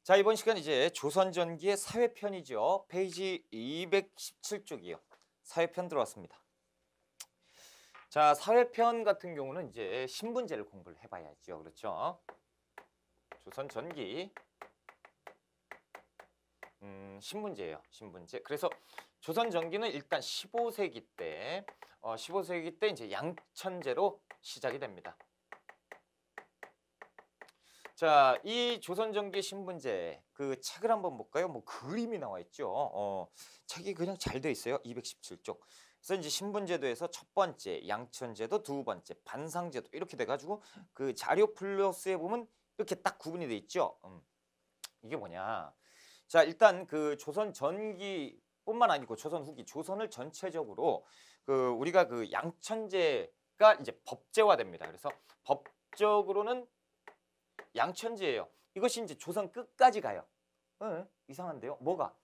자, 이번 시간 이제 조선전기의 사회편이죠. 페이지 217쪽이요. 사회편 들어왔습니다. 자, 사회편 같은 경우는 이제 신분제를 공부를 해봐야죠. 그렇죠? 조선전기 신분제예요. 신분제. 그래서 조선전기는 일단 15세기 때 15세기 때 이제 양천제로 시작이 됩니다. 자, 이 조선전기 신분제 그 책을 한번 볼까요? 뭐 그림이 나와 있죠. 책이 그냥 잘 돼 있어요. 217쪽. 그래서 이제 신분제도에서 첫 번째, 양천제도 두 번째, 반상제도 이렇게 돼가지고 그 자료 플러스에 보면 이렇게 딱 구분이 돼 있죠. 이게 뭐냐? 자, 일단 그 조선 전기뿐만 아니고 조선 후기, 조선을 전체적으로 그 우리가 그 양천제가 이제 법제화됩니다. 그래서 법적으로는 양천제예요. 이것이 이제 조선 끝까지 가요. 이상한데요? 뭐가?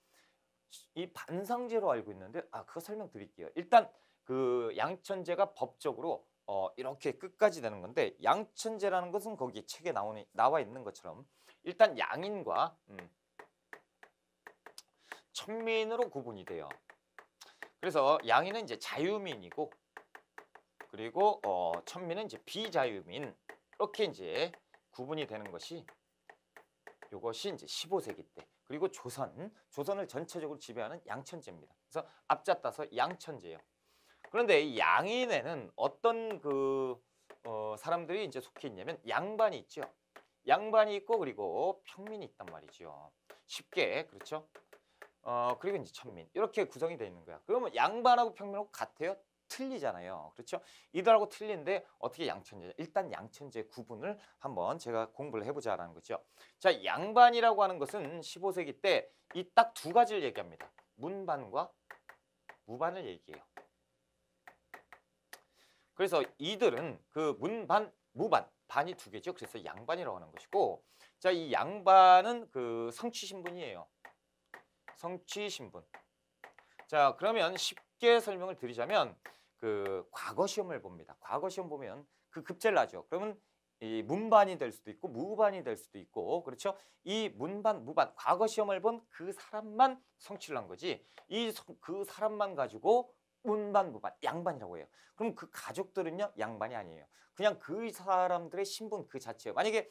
이 반상제로 알고 있는데 그거 설명드릴게요. 일단 그 양천제가 법적으로 이렇게 끝까지 되는 건데 양천제라는 것은 거기 책에 나와 있는 것처럼 일단 양인과 천민으로 구분이 돼요. 그래서 양인은 이제 자유민이고 그리고 천민은 이제 비자유민 이렇게 이제 구분이 되는 것이 요것이 이제 15세기 때 그리고 조선을 전체적으로 지배하는 양천제입니다. 그래서 앞자 따서 양천제예요. 그런데 이 양인에는 어떤 사람들이 이제 속해 있냐면 양반이 있죠. 양반이 있고 그리고 평민이 있단 말이죠. 쉽게 그렇죠. 그리고 이제 천민 이렇게 구성이 되어 있는 거야. 그러면 양반하고 평민하고 같아요? 틀리잖아요. 그렇죠? 이들하고 틀린데 어떻게 양천제? 일단 양천제 구분을 한번 제가 공부를 해보자라는 거죠. 자, 양반이라고 하는 것은 15세기 때 이 딱 두 가지를 얘기합니다. 문반과 무반을 얘기해요. 그래서 이들은 그 문반, 무반, 반이 두 개죠. 그래서 양반이라고 하는 것이고, 자, 이 양반은 그 성취신분이에요. 성취신분. 자, 그러면 쉽게 설명을 드리자면 그 과거 시험을 봅니다. 과거 시험 보면 그 급제를 하죠. 그러면 이 문반이 될 수도 있고 무반이 될 수도 있고 그렇죠. 이 문반, 무반 과거 시험을 본 그 사람만 성취를 한 거지 그 사람만 가지고 문반, 무반 양반이라고 해요. 그럼 그 가족들은요 양반이 아니에요. 그냥 그 사람들의 신분 그 자체예요. 만약에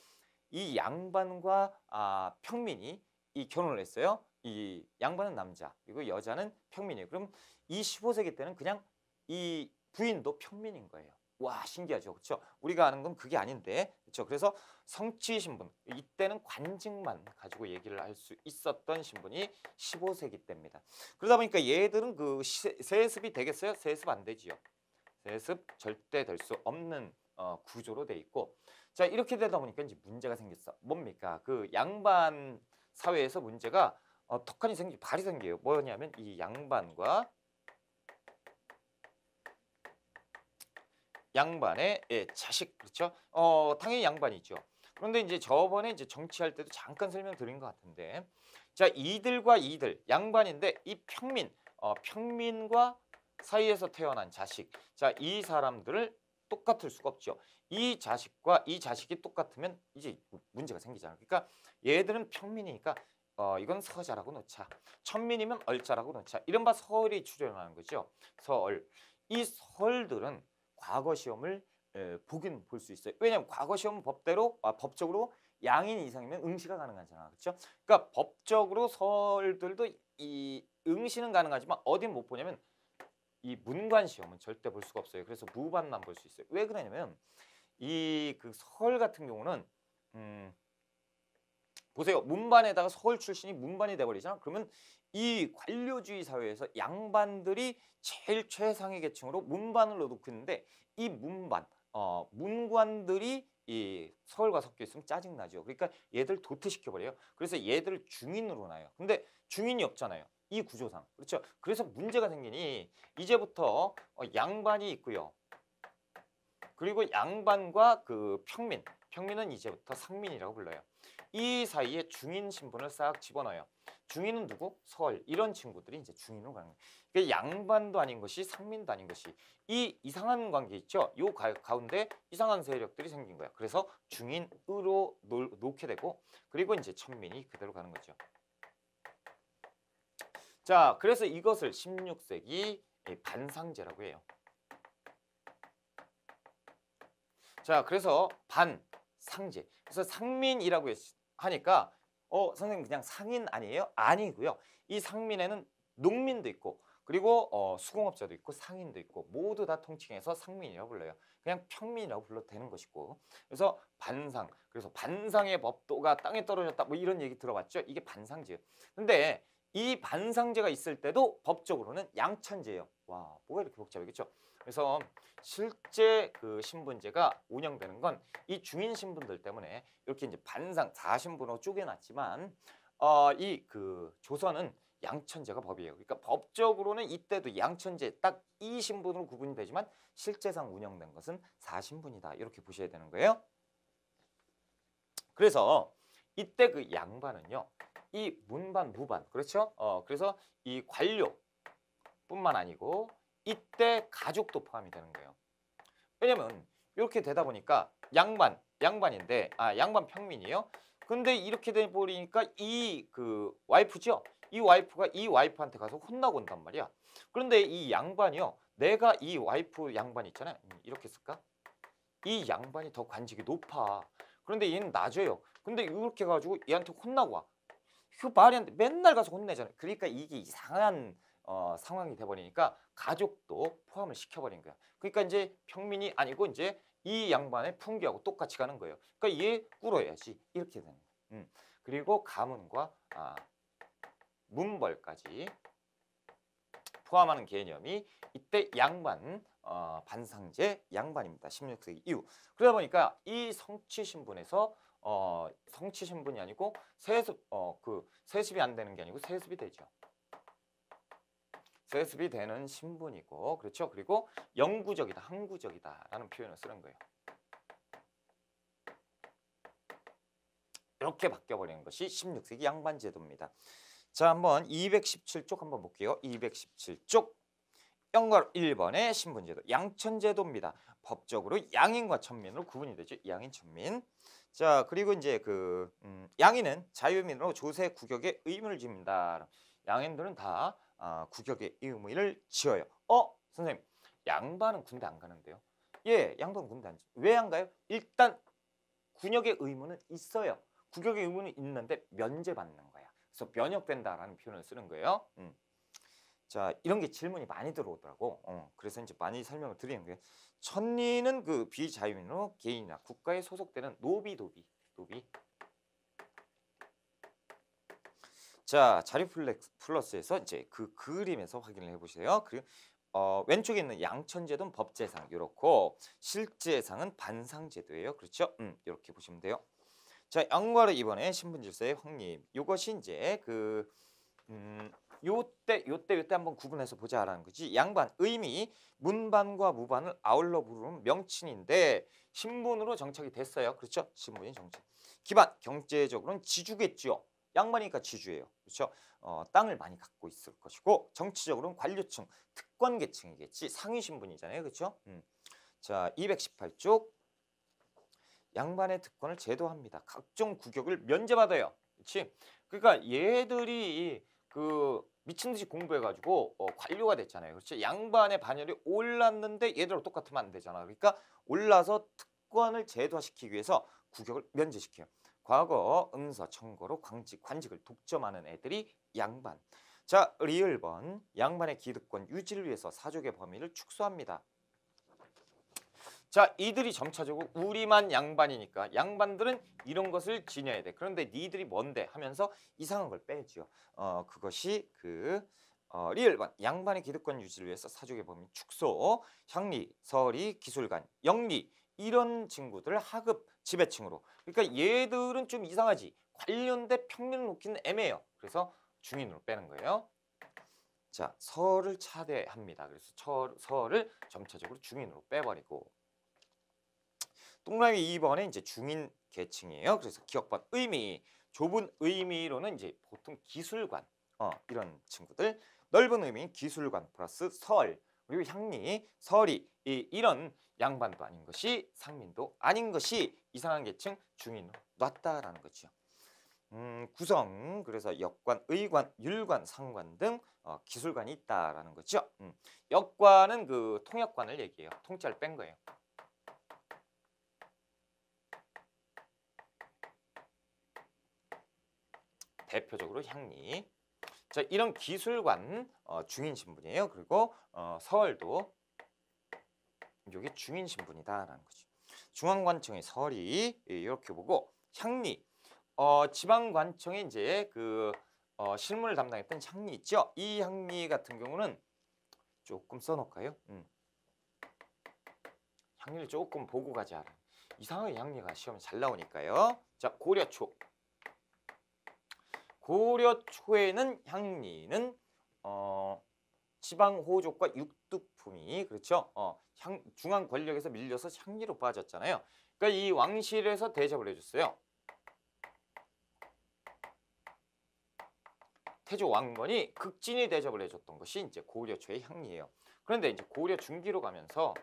이 양반과 평민이 이 결혼을 했어요. 이 양반은 남자 그리고 여자는 평민이에요. 그럼 이 15세기 때는 그냥 이 부인도 평민인 거예요. 와 신기하죠. 그렇죠? 우리가 아는 건 그게 아닌데 그렇죠? 그래서 성취 신분 이때는 관직만 가지고 얘기를 할 수 있었던 신분이 15세기 때입니다. 그러다 보니까 얘들은 그 세습이 되겠어요? 세습 안 되지요. 세습 절대 될 수 없는 구조로 돼 있고 자 이렇게 되다 보니까 이제 문제가 생겼어. 뭡니까? 그 양반 사회에서 문제가 턱하니 발이 생겨요. 뭐냐면 이 양반과 양반의 자식 그렇죠? 당연히 양반이죠. 그런데 이제 저번에 이제 정치할 때도 잠깐 설명드린 것 같은데 자 이들과 이들 양반인데 이 평민과 사이에서 태어난 자식 자 이 사람들을 똑같을 수가 없죠. 이 자식과 이 자식이 똑같으면 이제 문제가 생기잖아요. 그러니까 얘들은 평민이니까 이건 서자라고 놓자. 천민이면 얼자라고 놓자. 이른바 서얼이 출현하는 거죠. 서얼. 이 서얼들은 과거 시험을 보긴 볼 수 있어요. 왜냐하면 과거 시험 법적으로 양인 이상이면 응시가 가능하잖아. 그렇죠? 그러니까 법적으로 서얼들도 이 응시는 가능하지만 어딘 못 보냐면 이 문관 시험은 절대 볼 수가 없어요. 그래서 무반만 볼 수 있어요. 왜 그러냐면 이 그 서울 같은 경우는 보세요. 문반에다가 서울 출신이 문반이 돼버리잖아. 그러면 이 관료주의 사회에서 양반들이 제일 최상위 계층으로 문반을 놓고 있는데 이 문관들이 이 서울과 섞여 있으면 짜증나죠. 그러니까 얘들 도태시켜버려요. 그래서 얘들을 중인으로 놔요. 근데 중인이 없잖아요. 이 구조상. 그렇죠. 그래서 문제가 생기니 이제부터 양반이 있고요. 그리고 양반과 그 평민은 이제부터 상민이라고 불러요. 이 사이에 중인 신분을 싹 집어넣어요. 중인은 누구? 설. 이런 친구들이 이제 중인으로 가는 거예요. 그러니까 양반도 아닌 것이 상민도 아닌 것이 이 이상한 관계 있죠? 요 가운데 이상한 세력들이 생긴 거야. 그래서 중인으로 놓게 되고 그리고 이제 천민이 그대로 가는 거죠. 자, 그래서 이것을 16세기 반상제라고 해요. 자, 그래서 반상제. 그래서 상민이라고 하니까 선생님 그냥 상인 아니에요? 아니고요. 이 상민에는 농민도 있고 그리고 수공업자도 있고 상인도 있고 모두 다 통칭해서 상민이라고 불러요. 그냥 평민이라고 불러도 되는 것이고. 그래서 반상. 그래서 반상의 법도가 땅에 떨어졌다. 뭐 이런 얘기 들어봤죠? 이게 반상제예요. 근데 이 반상제가 있을 때도 법적으로는 양천제예요. 와, 뭐가 이렇게 복잡하겠죠? 그래서 실제 그 신분제가 운영되는 건 이 중인 신분들 때문에 이렇게 이제 반상 4신분으로 쪼개놨지만 이 그 조선은 양천제가 법이에요. 그러니까 법적으로는 이때도 양천제 딱 이 신분으로 구분이 되지만 실제상 운영된 것은 4신분이다. 이렇게 보셔야 되는 거예요. 그래서 이때 그 양반은요. 이 문반, 무반 그렇죠? 그래서 이 관료뿐만 아니고 이때 가족도 포함이 되는 거예요. 왜냐면 이렇게 되다 보니까 양반인데 양반 평민이에요. 근데 이렇게 돼 버리니까 이 그 와이프죠. 이 와이프가 이 와이프한테 가서 혼나고 온단 말이야. 그런데 이 양반이요. 내가 이 와이프 양반 있잖아요. 이렇게 쓸까? 이 양반이 더 관직이 높아. 그런데 얘는 낮아요. 근데 이렇게 가지고 얘한테 혼나고 와. 그 말이 안 돼. 맨날 가서 혼내잖아요. 그러니까 이게 이상한 상황이 돼버리니까 가족도 포함을 시켜버린 거야. 그러니까 이제 평민이 아니고 이제 이 양반의 풍기하고 똑같이 가는 거예요. 그러니까 얘 꿇어야지 이렇게 되는 거예요. 그리고 가문과 문벌까지 포함하는 개념이 이때 양반 반상제 양반입니다. 16세기 이후. 그러다 보니까 이 성취 신분에서 성취 신분이 아니고 세습 그 세습이 안 되는 게 아니고 세습이 되죠. 세습이 되는 신분이고 그렇죠. 그리고 영구적이다, 항구적이다라는 표현을 쓰는 거예요. 이렇게 바뀌어버리는 것이 16세기 양반제도입니다. 자, 한번 217쪽 한번 볼게요. 217쪽. 영괄 1번의 신분제도 양천제도입니다. 법적으로 양인과 천민으로 구분이 되죠. 양인, 천민. 자, 그리고 이제 그 양인은 자유민으로 조세 구격의 의무를 집니다. 양인들은 다 구격의 의무를 지어요. 선생님, 양반은 군대 안 가는데요? 예, 양반은 군대 안 가요. 왜 안 가요? 일단 군역의 의무는 있어요. 구격의 의무는 있는데 면제받는 거야. 그래서 면역된다라는 표현을 쓰는 거예요. 자, 이런 게 질문이 많이 들어오더라고. 그래서 이제 많이 설명을 드리는 거예요. 천리는 그 비자유민으로 개인이나 국가에 소속되는 노비. 자, 자료 플러스에서 이제 그 그림에서 확인을 해보세요. 그리고 왼쪽에 있는 양천제도는 법제상 이렇고 실제상은 반상제도예요. 그렇죠? 이렇게 보시면 돼요. 자, 양괄호 이번에 신분질서의 확립. 이것이 이제 그 요때 한번 구분해서 보자라는 거지. 양반 의미 문반과 무반을 아울러 부르는 명칭인데 신분으로 정착이 됐어요. 그렇죠? 신분이 정착. 기반 경제적으로는 지주겠죠. 양반이니까 지주예요. 그렇죠? 땅을 많이 갖고 있을 것이고 정치적으로는 관료층, 특권 계층이겠지. 상위 신분이잖아요. 그렇죠? 자, 218쪽. 양반의 특권을 제도합니다. 각종 구격을 면제받아요. 그렇지? 그러니까 얘들이 그 미친 듯이 공부해가지고 관료가 됐잖아요. 그렇지? 양반의 반열이 올랐는데 얘들하고 똑같으면 안 되잖아. 그러니까 올라서 특권을 제도화시키기 위해서 구격을 면제시켜요. 과거 응서 청거로 관직을 독점하는 애들이 양반. 자, 리을번 양반의 기득권 유지를 위해서 사족의 범위를 축소합니다. 자, 이들이 점차적으로 우리만 양반이니까 양반들은 이런 것을 지녀야 돼. 그런데 니들이 뭔데 하면서 이상한 걸 빼죠. 그것이 그 리을반 양반의 기득권 유지를 위해서 사족의 범위 축소, 향리, 서리, 기술관, 영리 이런 친구들을 하급 지배층으로. 그러니까 얘들은 좀 이상하지. 관련돼 평민을 놓기는 애매해요. 그래서 중인으로 빼는 거예요. 자, 서를 차대합니다. 그래서 서를 점차적으로 중인으로 빼버리고. 동그라미 2번에 이제 중인 계층이에요. 그래서 기억번 의미, 좁은 의미로는 이제 보통 기술관 이런 친구들, 넓은 의미 기술관 플러스 설, 그리고 향리, 설이 이런 양반도 아닌 것이 상민도 아닌 것이 이상한 계층 중인으로 놨다라는 거죠. 구성, 그래서 역관, 의관, 율관, 상관 등 기술관이 있다라는 거죠. 역관은 그 통역관을 얘기해요. 통짜를 뺀 거예요. 대표적으로 향리. 자, 이런 기술관 중인 신분이에요. 그리고 서울도 이게 중인 신분이다라는 거죠. 중앙관청의 설이 이렇게 보고 향리, 지방관청의 이제 그 실무를 담당했던 향리 있죠. 이 향리 같은 경우는 조금 써놓을까요? 향리를 조금 보고 가자. 이상하게 향리가 시험에 잘 나오니까요. 자, 고려초. 고려초에는 향리는 지방 호족과 육두품이 그렇죠. 중앙 권력에서 밀려서 향리로 빠졌잖아요. 그러니까 이 왕실에서 대접을 해줬어요. 태조 왕건이 극진히 대접을 해줬던 것이 이제 고려초의 향리예요. 그런데 이제 고려 중기로 가면서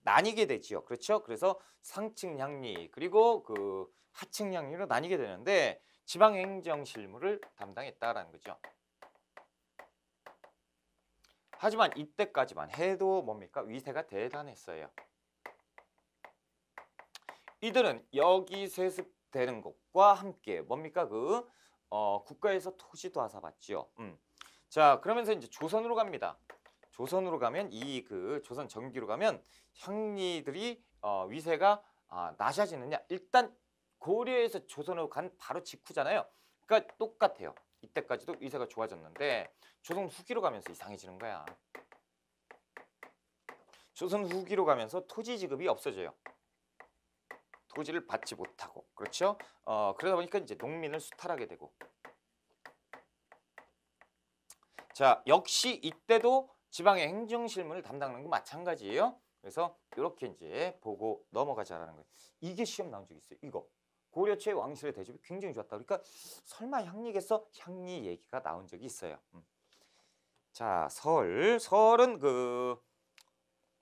나뉘게 되지요. 그렇죠. 그래서 상층 향리 그리고 그 하층 향리로 나뉘게 되는데 지방 행정 실무를 담당했다라는 거죠. 하지만 이때까지만 해도 뭡니까? 위세가 대단했어요. 이들은 여기 세습되는 것과 함께 뭡니까? 그 국가에서 토지도 하사받지요. 자, 그러면서 이제 조선으로 갑니다. 조선으로 가면 이 그 조선 전기로 가면 향리들이 위세가 낮아지느냐? 일단 고려에서 조선으로 간 바로 직후잖아요. 그러니까 똑같아요. 이때까지도 위세가 좋아졌는데 조선 후기로 가면서 이상해지는 거야. 조선 후기로 가면서 토지 지급이 없어져요. 토지를 받지 못하고 그렇죠. 그러다 보니까 이제 농민을 수탈하게 되고. 자, 역시 이때도 지방의 행정 실무를 담당하는 건 마찬가지예요. 그래서 이렇게 이제 보고 넘어가자라는 거예요. 이게 시험 나온 적이 있어요. 이거. 고려초의 왕실의 대접이 굉장히 좋았다. 그러니까 설마 향리겠어? 향리 얘기가 나온 적이 있어요. 자, 설은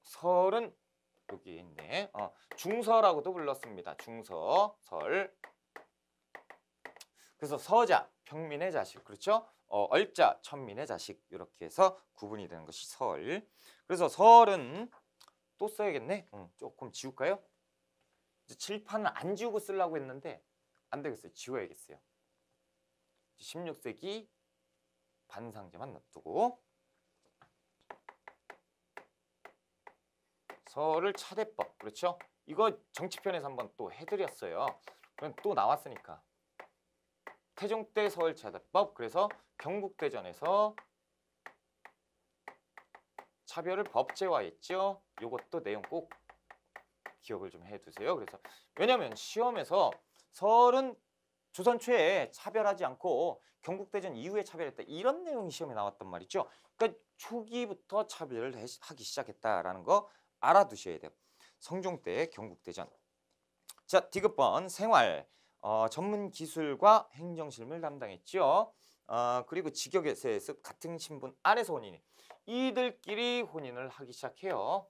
설은 여기 있네. 중서라고도 불렀습니다. 중서, 설. 그래서 서자, 평민의 자식. 그렇죠? 얼자, 천민의 자식. 이렇게 해서 구분이 되는 것이 설. 그래서 설은 또 써야겠네. 조금 지울까요? 칠판은 안 지우고 쓰려고 했는데 안 되겠어요. 지워야겠어요. 16세기 반상제만 놔두고 설을 차대법. 그렇죠? 이거 정치편에서 한번 또 해드렸어요. 그럼 또 나왔으니까. 태종 때 서울 차대법. 그래서 경국대전에서 차별을 법제화했죠. 이것도 내용 꼭 기억을 좀 해두세요. 그래서 왜냐하면 시험에서 설은 조선 초에 차별하지 않고 경국대전 이후에 차별했다. 이런 내용이 시험에 나왔단 말이죠. 그러니까 초기부터 차별을 하기 시작했다라는 거 알아두셔야 돼요. 성종 때 경국대전. 자, 디귿번 생활. 전문 기술과 행정실무를 담당했죠. 그리고 직역에서 같은 신분 아래서 혼인. 이들끼리 혼인을 하기 시작해요.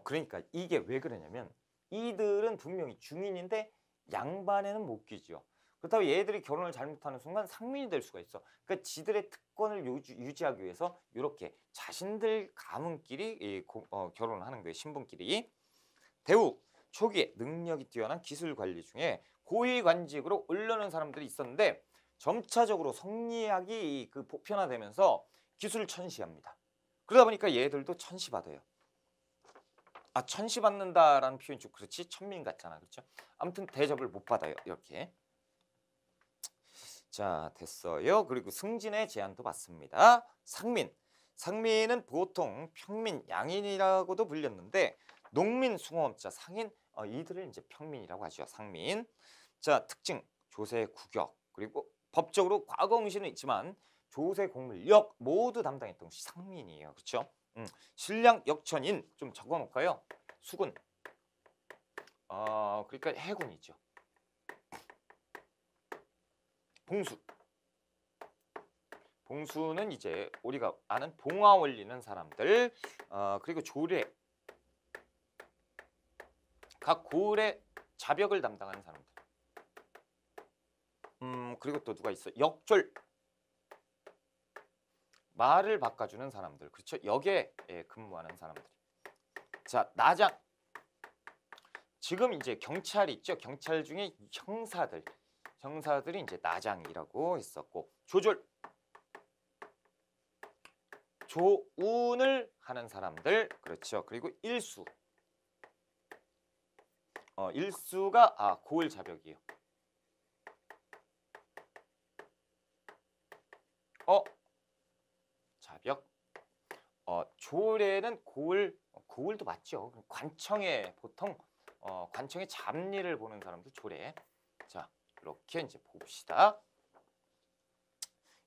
그러니까 이게 왜 그러냐면 이들은 분명히 중인인데 양반에는 못 끼죠. 그렇다고 얘들이 결혼을 잘못하는 순간 상민이 될 수가 있어. 그러니까 지들의 특권을 유지하기 위해서 이렇게 자신들 가문끼리 결혼을 하는 거예요. 신분끼리. 대우 초기에 능력이 뛰어난 기술 관리 중에 고위관직으로 올려놓은 사람들이 있었는데 점차적으로 성리학이 그 보편화되면서 기술을 천시합니다. 그러다 보니까 얘들도 천시받아요. 천시받는다라는 표현이 좀 그렇지 천민 같잖아. 그렇죠? 아무튼 대접을 못 받아요. 이렇게. 자, 됐어요. 그리고 승진의 제한도 받습니다. 상민. 상민은 보통 평민, 양인이라고도 불렸는데 농민, 숭어업자, 상인 이들을 이제 평민이라고 하죠. 상민. 자, 특징 조세, 국역 그리고 법적으로 과거 응시는 있지만 조세, 공물, 역 모두 담당했던 것이 상민이에요. 그렇죠? 신량, 역천인 좀 적어놓을까요? 수군. 그러니까 해군이죠. 봉수. 봉수는 이제 우리가 아는 봉화 올리는 사람들. 그리고 조례. 각 고을의 자벽을 담당하는 사람들. 그리고 또 누가 있어? 역졸. 말을 바꿔주는 사람들. 그렇죠? 역에 근무하는 사람들. 자, 나장. 지금 이제 경찰 있죠? 경찰 중에 형사들이 이제 나장이라고 했었고, 조졸. 조운을 하는 사람들. 그렇죠? 그리고 일수. 일수가 고을 자벽이에요. 자벽. 조례는 고을도 맞죠. 관청에 보통 관청의 잡일을 보는 사람들 조례. 자, 이렇게 이제 봅시다.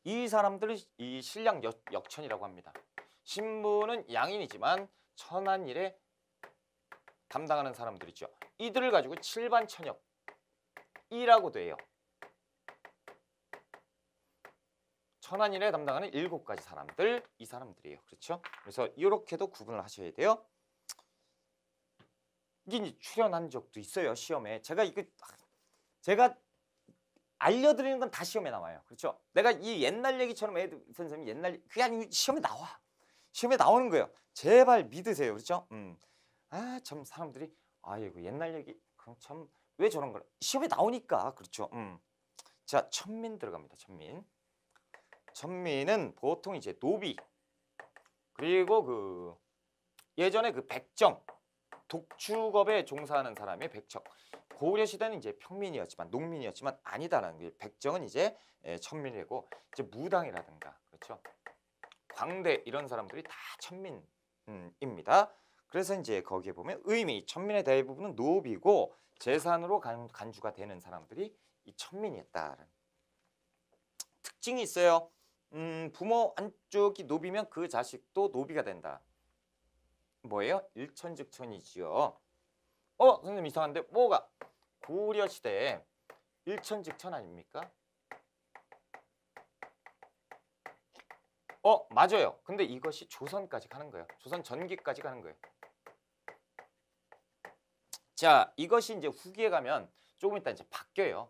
이 사람들을 이 신량 역천이라고 합니다. 신부는 양인이지만 천안일에 담당하는 사람들이죠. 이들을 가지고 칠반천역이라고도 해요. 천안일에 담당하는 7가지 사람들, 이 사람들이에요. 그렇죠? 그래서 이렇게도 구분을 하셔야 돼요. 이게 이제 출연한 적도 있어요, 시험에. 제가 알려드리는 건 다 시험에 나와요. 그렇죠? 내가 이 옛날 얘기처럼 선생님 그게 아니고 시험에 나와. 시험에 나오는 거예요. 제발 믿으세요. 그렇죠? 참 사람들이 이거 옛날 얘기 그럼 참 왜 저런 걸 시험에 나오니까. 그렇죠? 자, 천민 들어갑니다. 천민은 보통 이제 노비, 그리고 예전에 백정, 독축업에 종사하는 사람의 백정. 고구려 시대는 이제 평민이었지만 농민이었지만 아니다라는 게, 백정은 이제 천민이고, 이제 무당이라든가, 그렇죠? 광대 이런 사람들이 다 천민입니다. 그래서 이제 거기에 보면 천민의 대부분은 노비고 재산으로 간주가 되는 사람들이 이 천민이었다라는 특징이 있어요. 부모 한쪽이 노비면 그 자식도 노비가 된다. 뭐예요? 일천즉천이지요. 선생님 이상한데 뭐가? 고구려 시대에 일천즉천 아닙니까? 맞아요. 근데 이것이 조선까지 가는 거예요. 조선 전기까지 가는 거예요. 자, 이것이 이제 후기에 가면 조금 이따 이제 바뀌어요.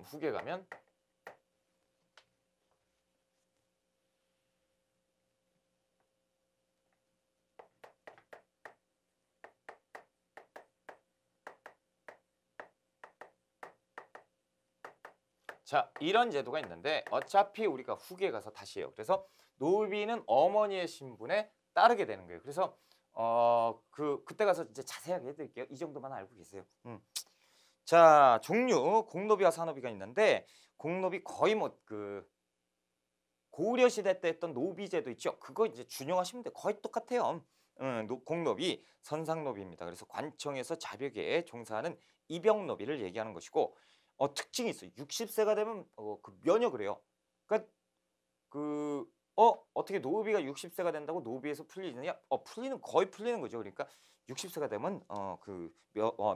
후기에 가면 자, 이런 제도가 있는데 어차피 우리가 후기에 가서 다시 해요. 그래서 노비는 어머니의 신분에 따르게 되는 거예요. 그래서 그때 가서 이제 자세하게 해드릴게요. 이 정도만 알고 계세요. 자, 종류 공노비와 사노비가 있는데, 공노비 거의 고구려 시대 때 했던 노비제도 있죠. 그거 이제 준용하시면 돼요. 거의 똑같아요. 공노비 선상노비입니다. 그래서 관청에서 자벽에 종사하는 이병노비를 얘기하는 것이고, 특징이 있어요. 60세가 되면 면역을 해요. 그러니까 어떻게 노비가 60세가 된다고 노비에서 풀리느냐? 거의 풀리는 거죠. 그러니까 60세가 되면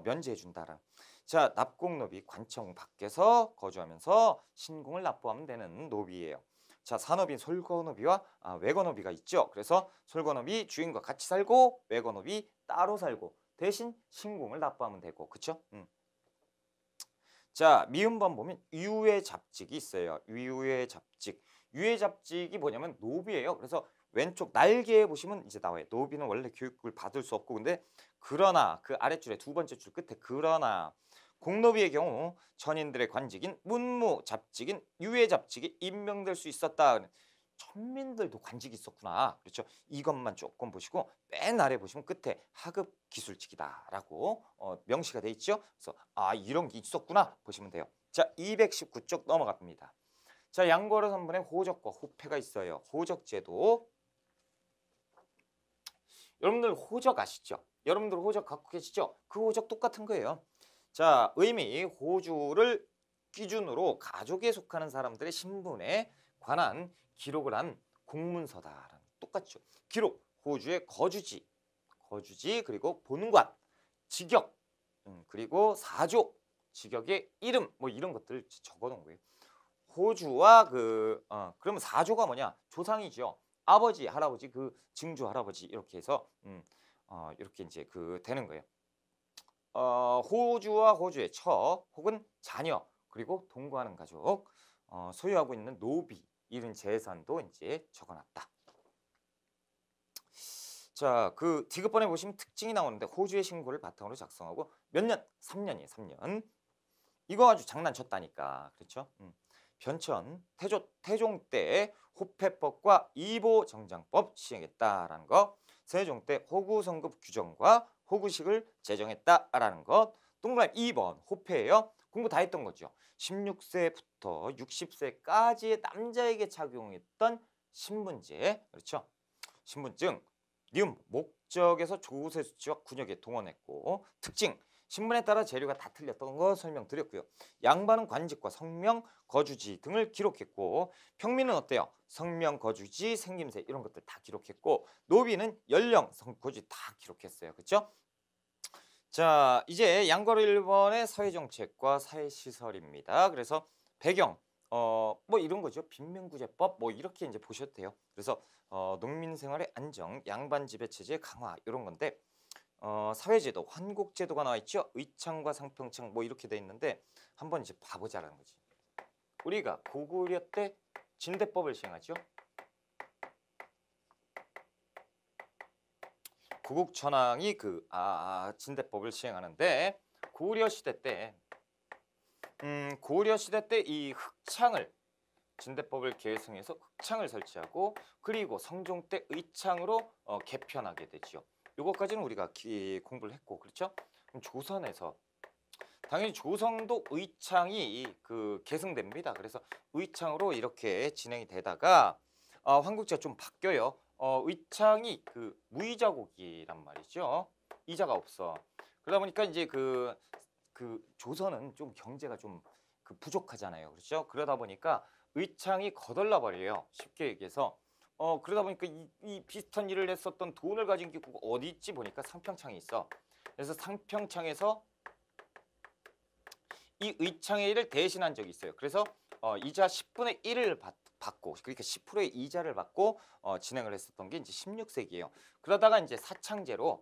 면제해 준다라. 자, 납공노비 관청 밖에서 거주하면서 신공을 납부하면 되는 노비예요. 자, 산업인 솔거노비와 외거노비가 있죠. 그래서 솔거노비 주인과 같이 살고 외거노비 따로 살고 대신 신공을 납부하면 되고, 그렇죠? 자, 미음번 보면 유해잡직이 있어요. 유해잡직이 뭐냐면 노비예요. 그래서 왼쪽 날개에 보시면 이제 나와요. 노비는 원래 교육을 받을 수 없고, 그러나 그 아랫줄에 두 번째 줄 끝에 그러나 공노비의 경우 천인들의 관직인 문무잡직인 유해잡직이 임명될 수 있었다. 천민들도 관직이 있었구나. 그렇죠? 이것만 조금 보시고 맨 아래 보시면 끝에 하급 기술직이다라고 명시가 돼 있죠. 그래서 이런 게 있었구나 보시면 돼요. 자, 219쪽 넘어갑니다. 자, 양고려 선분의 호적과 호패가 있어요. 호적제도. 여러분들 호적 아시죠? 여러분들 호적 갖고 계시죠? 그 호적 똑같은 거예요. 자, 의미 호주를 기준으로 가족에 속하는 사람들의 신분에 관한 기록을 한 공문서다. 똑같죠. 기록, 호주의 거주지, 거주지, 그리고 본관, 직역, 그리고 사조, 직역의 이름 뭐 이런 것들을 적어 놓은 거예요. 호주와 그러면 사조가 뭐냐? 조상이죠. 아버지, 할아버지, 그 증조 할아버지 이렇게 해서 이렇게 이제 되는 거예요. 호주와 호주의 처 혹은 자녀 그리고 동거하는 가족, 소유하고 있는 노비 이런 재산도 이제 적어놨다. 자, 그 디귿번에 보시면 특징이 나오는데 호주의 신고를 바탕으로 작성하고 몇 년? 3년이에요. 3년. 이거 아주 장난쳤다니까. 그렇죠? 변천, 태종 때 호패법과 이보정장법 시행했다라는 거. 세종 때 호구성급 규정과 호구식을 제정했다라는 것. 동그라미 2번 호패예요. 공부 다 했던 거죠. 16세부터 60세까지의 남자에게 착용했던 신분제. 그렇죠? 신분증. 니은 목적에서 조세 수치와 군역에 동원했고 특징 신분에 따라 재료가 다 틀렸던 거 설명드렸고요. 양반은 관직과 성명, 거주지 등을 기록했고 평민은 어때요? 성명, 거주지, 생김새 이런 것들 다 기록했고 노비는 연령, 거주지 다 기록했어요. 그렇죠? 자, 이제 양거로 1번의 사회정책과 사회시설입니다. 그래서 배경 뭐 이런 거죠. 빈민구제법 뭐 이렇게 이제 보셔도 돼요. 그래서 농민 생활의 안정, 양반 지배 체제 강화 이런 건데 사회제도, 환국제도가 나와 있죠. 의창과 상평창 뭐 이렇게 돼 있는데 한번 이제 봐보자라는 거지. 우리가 고구려 때 진대법을 시행하죠. 구국천왕이 진대법을 시행하는데 고구려 시대 때 이 흑창을 진대법을 계승해서 흑창을 설치하고 그리고 성종 때 의창으로 개편하게 되죠. 요거까지는 우리가 공부를 했고 그렇죠? 그럼 조선에서 당연히 조선도 의창이 계승됩니다. 그래서 의창으로 이렇게 진행이 되다가 한국제가 좀 바뀌어요. 의창이 무이자국이란 말이죠. 이자가 없어. 그러다 보니까 이제 조선은 좀 경제가 좀 부족하잖아요. 그렇죠? 그러다 보니까 의창이 거덜나 버려요. 쉽게 얘기해서. 그러다 보니까 이 비슷한 일을 했었던 돈을 가진 게 어디 있지 보니까 상평창에 있어. 그래서 상평창에서 이 의창의 일을 대신한 적이 있어요. 그래서 이자 10분의 1을 받고 그러니까 10%의 이자를 받고 진행을 했었던 게 이제 16세기예요. 그러다가 이제 사창제로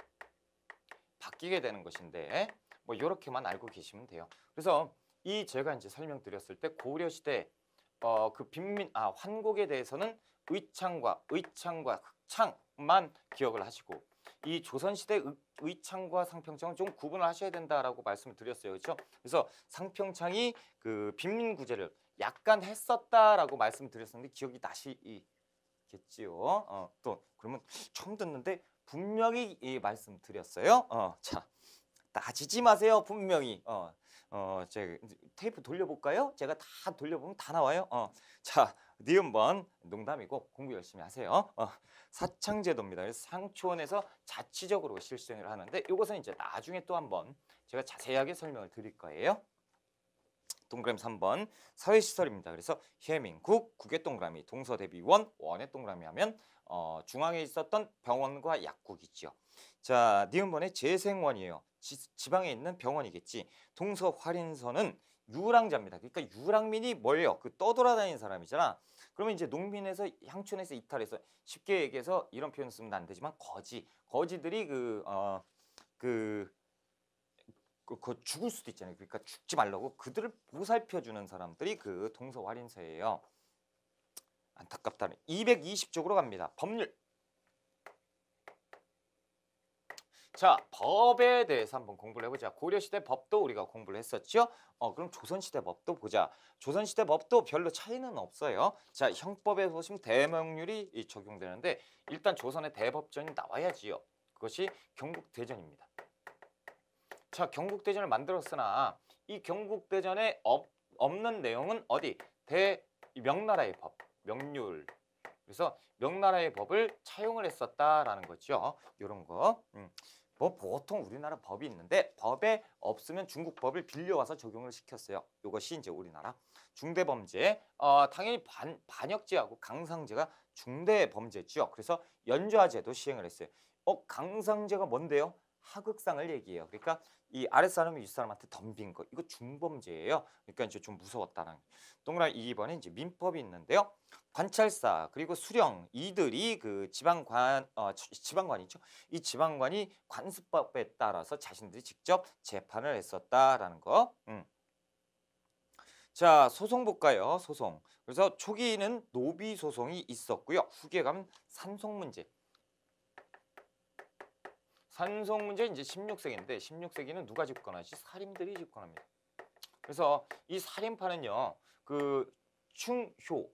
바뀌게 되는 것인데 뭐 이렇게만 알고 계시면 돼요. 그래서 제가 이제 설명드렸을 때 고구려 시대 환국에 대해서는 의창과 흑창만 기억을 하시고 이 조선시대 의창과 상평창은 좀 구분을 하셔야 된다라고 말씀을 드렸어요. 그렇죠? 그래서 상평창이 빈민구제를 약간 했었다라고 말씀드렸었는데 기억이 나시겠지요. 또 그러면 처음 듣는데 분명히 말씀드렸어요. 자, 따지지 마세요. 분명히. 제가 테이프 돌려볼까요? 제가 다 돌려보면 다 나와요. 자, 니은번 농담이고 공부 열심히 하세요. 사창제도입니다. 그래서 상초원에서 자치적으로 실시를 하는데 이것은 이제 나중에 또 한번 제가 자세하게 설명을 드릴 거예요. 동그라미 3번 사회시설입니다. 그래서 혜민국, 국의 동그라미, 동서대비원, 원의 동그라미 하면 중앙에 있었던 병원과 약국이죠. 자, 니은번의 재생원이에요. 지방에 있는 병원이겠지. 동서화린선은 유랑자입니다. 그러니까 유랑민이 뭐예요? 떠돌아다니는 사람이잖아. 그러면 이제 농민에서 향촌에서 이탈해서 쉽게 얘기해서 이런 표현 쓰면 안 되지만 거지들이 죽을 수도 있잖아요. 그러니까 죽지 말라고 그들을 보살펴주는 사람들이 동서화린서예요. 안타깝다는 220쪽으로 갑니다. 법률. 자, 법에 대해서 한번 공부를 해보자. 고려시대 법도 우리가 공부를 했었죠. 그럼 조선시대 법도 보자. 조선시대 법도 별로 차이는 없어요. 자, 형법에 보시면 대명률이 적용되는데 일단 조선의 대법전이 나와야지요. 그것이 경국대전입니다. 자, 경국대전을 만들었으나 이 경국대전에 없는 내용은 어디? 명나라의 법, 명률. 그래서 명나라의 법을 차용을 했었다라는 거죠. 이런 거. 뭐 보통 우리나라 법이 있는데 법에 없으면 중국 법을 빌려와서 적용을 시켰어요. 이것이 이제 우리나라 중대범죄. 당연히 반역죄하고 강상죄가 중대 범죄죠. 그래서 연좌제도 시행을 했어요. 강상제가 뭔데요? 하극상을 얘기해요. 그러니까 이 아랫사람이 윗사람한테 덤빈 거 이거 중범죄예요. 그러니까 이제 좀 무서웠다는. 동그라미 2번에 이제 민법이 있는데요. 관찰사 그리고 수령 이들이 그 지방관이죠. 이 지방관이 관습법에 따라서 자신들이 직접 재판을 했었다라는 거. 자, 소송 볼까요? 소송. 그래서 초기에는 노비 소송이 있었고요. 후기에 가면 산송 문제. 산송 문제 이제 16세기인데 16세기는 누가 집권하지? 살인들이 집권합니다. 그래서 이 살인파는요. 그 충효,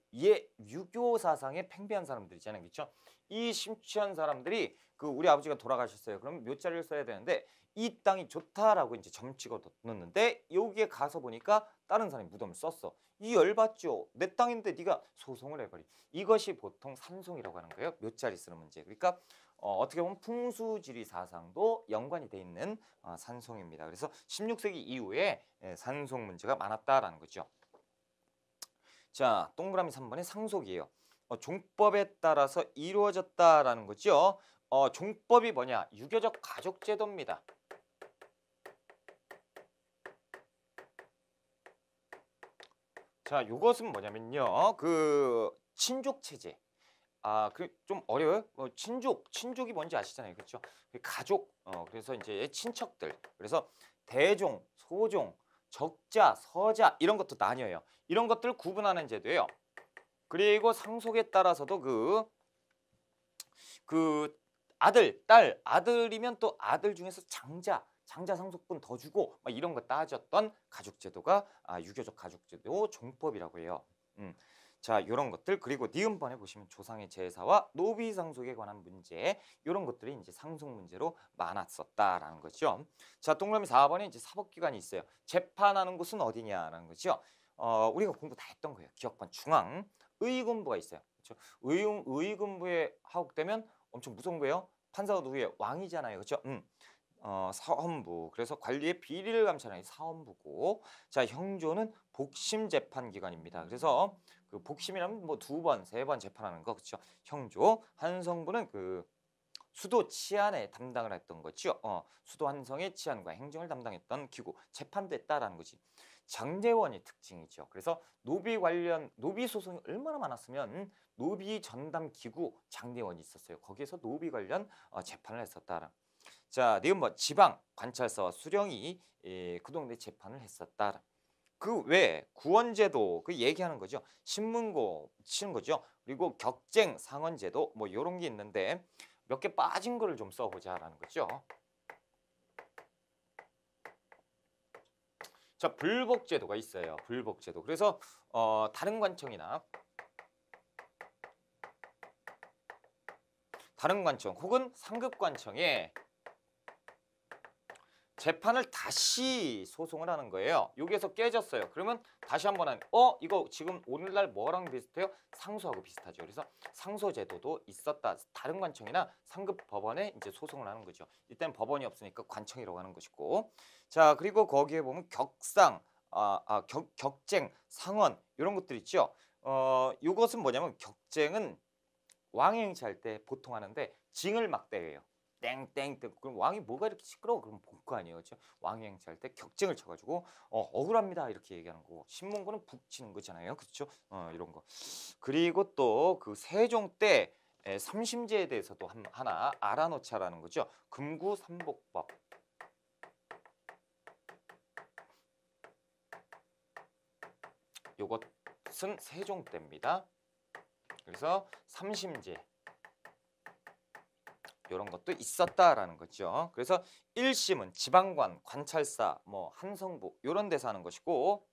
유교 사상에 팽배한 사람들이잖아요. 그렇죠? 이 심취한 사람들이 그 우리 아버지가 돌아가셨어요. 그러면 묘자리를 써야 되는데 이 땅이 좋다라고 이제 점찍어 놓는데 여기에 가서 보니까 다른 사람이 무덤을 썼어. 이 열받죠. 내 땅인데 네가 소송을 해버리. 이것이 보통 산송이라고 하는 거예요. 묘자리 쓰는 문제. 그러니까 어떻게 보면 풍수지리 사상도 연관이 돼 있는 산송입니다. 그래서 16세기 이후에 산송 문제가 많았다라는 거죠. 자, 동그라미 3번의 상속이에요. 종법에 따라서 이루어졌다라는 거죠. 종법이 뭐냐? 유교적 가족제도입니다. 자, 이것은 뭐냐면요. 그 친족 체제. 좀 어려워요. 친족이 뭔지 아시잖아요, 그렇죠? 가족, 그래서 이제 친척들. 그래서 대종, 소종, 적자, 서자 이런 것도 나뉘어요. 이런 것들을 구분하는 제도예요. 그리고 상속에 따라서도 그 아들, 딸, 아들이면 또 아들 중에서 장자 상속분 더 주고 막 이런 거 따졌던 가족제도가 유교적 가족제도 종법이라고 해요. 자, 이런 것들 그리고 니은번에 보시면 조상의 제사와 노비 상속에 관한 문제 이런 것들이 이제 상속 문제로 많았었다라는 거죠. 자, 동그라미 4번에 이제 사법기관이 있어요. 재판하는 곳은 어디냐라는 거죠. 우리가 공부 다 했던 거예요. 기억반 중앙 의군부가 있어요. 그렇죠? 의군부에 하옥되면 엄청 무서운 거예요. 판사가 누구예요? 왕이잖아요. 그렇죠? 사헌부. 그래서 관리의 비리를 감찰하는 사헌부고, 자, 형조는 복심 재판 기관입니다. 그래서 그 복심이라면 뭐 2번, 3번 재판하는 거 그렇죠? 형조. 한성부는 그 수도 치안에 담당을 했던 거죠. 수도 한성의 치안과 행정을 담당했던 기구, 재판됐다라는 거지. 장제원이 특징이죠. 그래서 노비 소송이 얼마나 많았으면 노비 전담 기구 장제원이 있었어요. 거기에서 노비 관련 재판을 했었다. 자, 니은번 지방 관찰사와 수령이 그 동네 재판을 했었다. 그 외에 구원제도 그 얘기하는 거죠. 신문고 치는 거죠. 그리고 격쟁 상언제도 뭐 이런 게 있는데 몇 개 빠진 거를 좀 써보자라는 거죠. 자, 불복제도가 있어요. 불복제도. 그래서 다른 관청 혹은 상급관청에 재판을 다시 소송을 하는 거예요. 여기에서 깨졌어요. 그러면 다시 한번 이거 지금 오늘날 뭐랑 비슷해요? 상소하고 비슷하죠. 그래서 상소제도도 있었다. 다른 관청이나 상급 법원에 이제 소송을 하는 거죠. 이때는 법원이 없으니까 관청이라고 하는 것이고. 자, 그리고 거기에 보면 격상, 격쟁, 상언 이런 것들 있죠. 이것은 뭐냐면 격쟁은 왕이 행차할 때 보통 하는데 징을 막대해요. 땡땡땡. 그럼 왕이 뭐가 이렇게 시끄러워? 그럼 볼 거 아니에요, 그렇죠? 왕이 행차할 때 격쟁을 쳐가지고 억울합니다 이렇게 얘기하는 거고 신문고는 북치는 거잖아요, 그렇죠? 이런 거. 그리고 또 그 세종 때 삼심제에 대해서도 하나 알아놓자라는 거죠. 금구삼복법. 요것은 세종 때입니다. 그래서 삼심제. 이런 것도 있었다라는 거죠. 그래서 1심은 지방관, 관찰사, 뭐 한성부 이런 데서 하는 것이고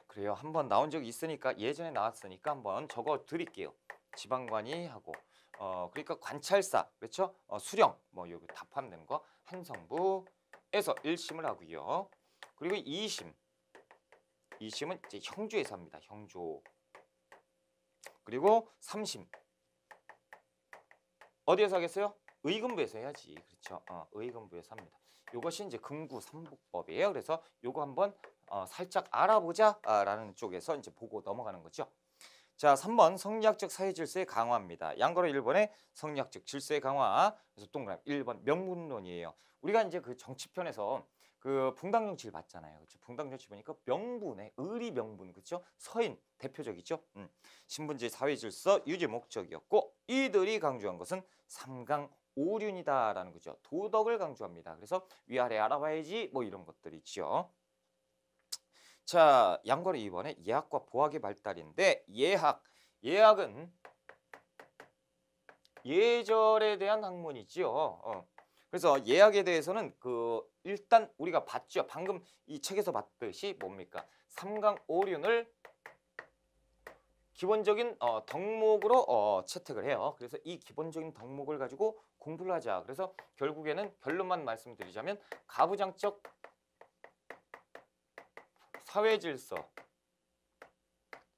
그래요. 한번 나온 적이 있으니까 예전에 나왔으니까 한번 적어 드릴게요. 지방관이 하고 그러니까 관찰사 그렇죠? 수령 뭐 여기 다 포함되는 거 한성부에서 1심을 하고요. 그리고 2심은 이제 형조에서 합니다. 형조. 그리고 3심 어디에서 하겠어요? 의금부에서 해야지. 그렇죠? 의금부에서 합니다. 이것이 이제 금구삼복법이에요. 그래서 요거 한번 살짝 알아보자라는 쪽에서 이제 보고 넘어가는 거죠. 자, 3번 성리학적 사회 질서의 강화입니다. 양거로 1번의 성리학적 질서의 강화. 그래서 동그라미 1번 명분론이에요. 우리가 이제 그 정치편에서 그 붕당 정치를 봤잖아요. 그렇죠? 붕당 정치 보니까 명분의 의리 명분, 그렇죠? 서인 대표적이죠. 신분제 사회 질서 유지 목적이었고 이들이 강조한 것은 삼강 오륜이다라는 거죠. 도덕을 강조합니다. 그래서 위아래 알아봐야지 뭐 이런 것들이죠. 자, 양거로 2번에 예학과 보학의 발달인데 예학은 예절에 대한 학문이지요. 그래서 예학에 대해서는 일단 우리가 봤죠. 방금 이 책에서 봤듯이 뭡니까? 삼강오륜을 기본적인 덕목으로 채택을 해요. 그래서 이 기본적인 덕목을 가지고 공부를 하자. 그래서 결국에는 결론만 말씀드리자면 가부장적 사회질서,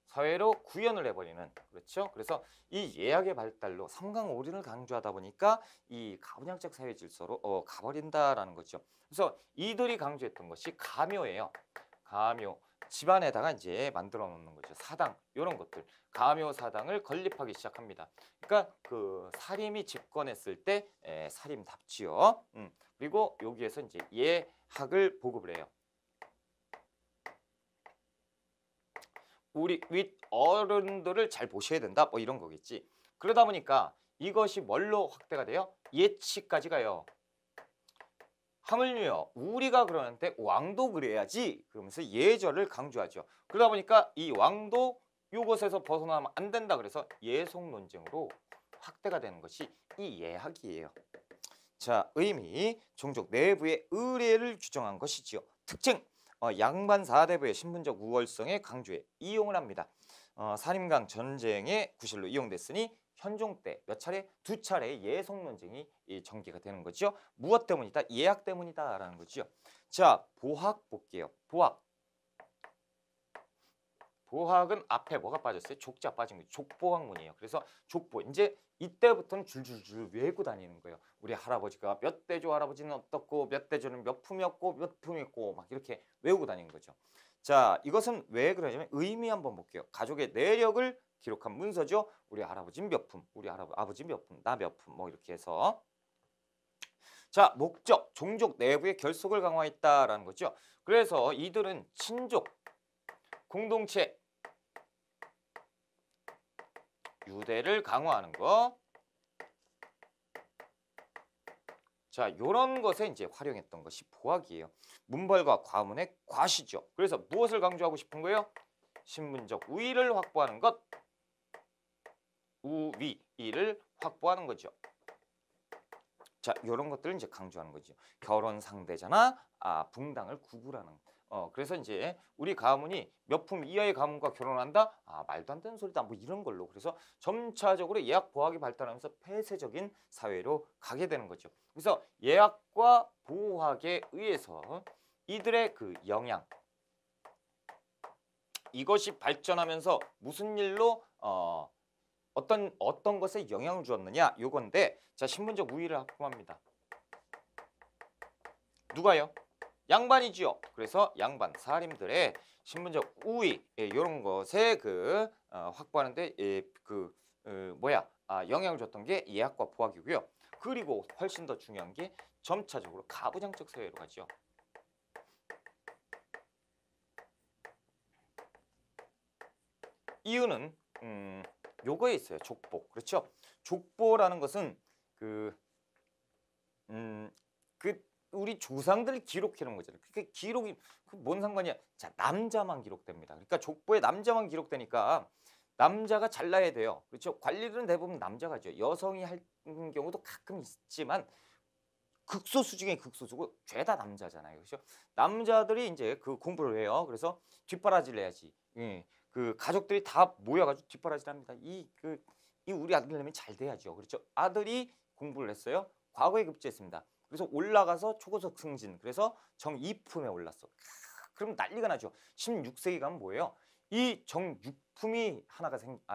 사회로 구현을 해버리는, 그렇죠? 그래서 이 예학의 발달로 삼강오륜을 강조하다 보니까 이 가부장적 사회질서로 가버린다라는 거죠. 그래서 이들이 강조했던 것이 가묘예요. 가묘. 집안에다가 이제 만들어 놓는 거죠. 사당, 이런 것들. 가묘 사당을 건립하기 시작합니다. 그러니까 그 살림이 집권했을 때 살림답지요. 그리고 여기에서 이제 예학을 보급을 해요. 우리 윗 어른들을 잘 보셔야 된다. 뭐 이런 거겠지. 그러다 보니까 이것이 뭘로 확대가 돼요? 예치까지 가요. 하물며 우리가 그러는데 왕도 그래야지 그러면서 예절을 강조하죠. 그러다 보니까 이 왕도 이것에서 벗어나면 안 된다. 그래서 예속 논쟁으로 확대가 되는 것이 이 예학이에요. 자, 의미, 종족 내부의 의례를 규정한 것이지요. 특징, 양반 4대부의 신분적 우월성에 강조해 이용을 합니다. 산림강 전쟁의 구실로 이용됐으니 현종 때 두 차례 예속 논쟁이 전개가 되는 거죠. 무엇 때문이다? 예학 때문이다라는 거죠. 자, 보학 볼게요. 보학은 앞에 뭐가 빠졌어요? 족자 빠진 거죠. 족보학문이에요. 그래서 족보, 이제 이때부터는 줄줄줄 외우고 다니는 거예요. 우리 할아버지가 몇 대조 할아버지는 어떻고 몇 대조는 몇 품이었고 몇 품이었고 막 이렇게 외우고 다니는 거죠. 자, 이것은 왜 그러냐면 의미 한번 볼게요. 가족의 내력을 기록한 문서죠. 우리 할아버지는 몇 품, 우리 아버지 몇 품, 나 몇 품, 뭐 이렇게 해서. 자, 목적, 종족 내부의 결속을 강화했다라는 거죠. 그래서 이들은 친족, 공동체, 유대를 강화하는 거. 자, 요런 것에 이제 활용했던 것이 보학이에요. 문벌과 과문의 과시죠. 그래서 무엇을 강조하고 싶은 거예요? 신분적 우위를 확보하는 것. 우위를 확보하는 거죠. 자, 요런 것들을 이제 강조하는 거죠. 결혼 상대자나 붕당을 구분하는 그래서 이제 우리 가문이 몇 품 이하의 가문과 결혼한다? 말도 안 되는 소리다. 뭐 이런 걸로. 그래서 점차적으로 예학 보학이 발달하면서 폐쇄적인 사회로 가게 되는 거죠. 그래서 예학과 보학에 의해서 이들의 그 영향, 이것이 발전하면서 무슨 일로 어떤 것에 영향을 주었느냐? 요건데, 자, 신분적 우위를 확보합니다. 누가요? 양반이지요. 그래서 양반 사림들의 신분적 우위 이런 것에 확보하는데 영향을 줬던 게 예학과 보학이고요. 그리고 훨씬 더 중요한 게 점차적으로 가부장적 사회로 가죠. 이유는 요거에 있어요. 족보. 그렇죠? 족보라는 것은 우리 조상들 기록해 놓은 거잖아요. 그러니까 기록이 뭔 상관이야? 자, 남자만 기록됩니다. 그러니까 족보에 남자만 기록되니까 남자가 잘나야 돼요. 그렇죠? 관리들은 대부분 남자가 하죠. 여성이 할 경우도 가끔 있지만 극소수 중에 극소수고 죄다 남자잖아요. 그렇죠? 남자들이 이제 그 공부를 해요. 그래서 뒷바라지를 해야지. 예. 그 가족들이 다 모여가지고 뒷바라지를 합니다. 이 우리 아들내미 잘 돼야죠. 그렇죠? 아들이 공부를 했어요. 과거에 급제했습니다. 그래서 올라가서 초고속 승진. 그래서 정이품에 올랐어. 그럼 난리가 나죠. 16세기 가면 뭐예요? 이 정육품이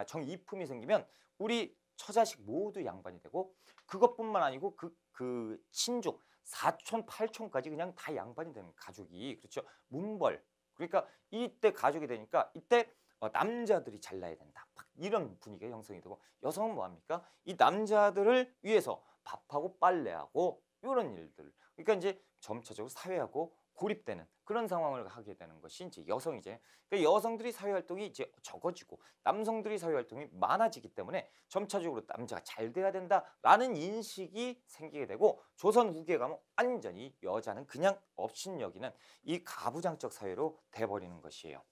정이품이 생기면 우리 처자식 모두 양반이 되고 그것뿐만 아니고 그 친족 사촌, 팔촌까지 그냥 다 양반이 되는 가족이 그렇죠. 문벌. 그러니까 이때 가족이 되니까 이때 남자들이 잘나야 된다. 막 이런 분위기가 형성이 되고 여성은 뭐합니까? 이 남자들을 위해서 밥하고 빨래하고 이런 일들. 그러니까 이제 점차적으로 사회하고 고립되는 그런 상황을 하게 되는 것이 이제 여성이죠. 그러니까 여성들이 사회활동이 이제 적어지고 남성들이 사회활동이 많아지기 때문에 점차적으로 남자가 잘 돼야 된다라는 인식이 생기게 되고 조선 후기에 가면 완전히 여자는 그냥 업신여기는 이 가부장적 사회로 돼버리는 것이에요.